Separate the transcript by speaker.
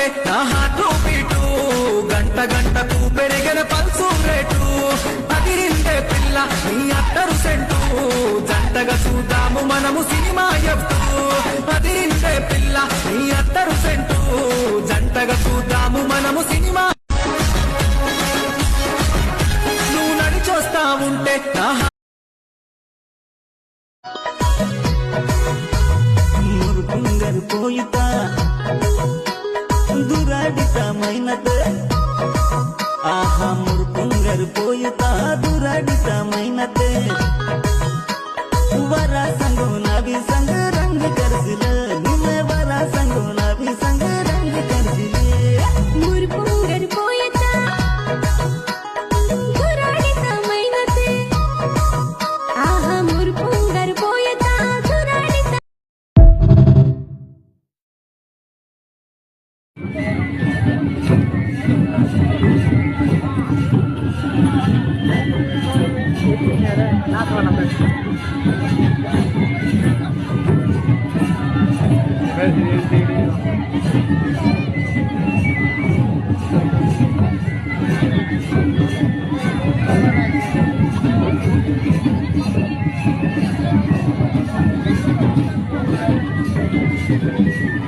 Speaker 1: ఉంటే నా heart beat గంట గంటకు పెరిగిన పల్సు రేటు అదిరిందే పిల్ల నీ అత్తరు సెంటు జంటగా చూద్దాము మనము సినిమా ఎప్పుడు అదిరిందే పిల్ల నీ అత్తరు సెంటు జంటగా చూద్దాము మనము సినిమా నువ్వు నడిచొస్తా ఉంటే నా
Speaker 2: మురుకుంగరు పోయితా దురాడితమైనదే ఆహా మురుకుంగరు పోయితా దురాడితమైనదే వరా సంగో నబి సంగ రంగు కర్సిల నిన్నే వరా సంగో నబి సంగ రంగు కర్సిలే
Speaker 3: మురుకుంగరు పోయితా దురాడితమైనదే ఆహా మురుకుంగరు పోయితా
Speaker 1: Thank you.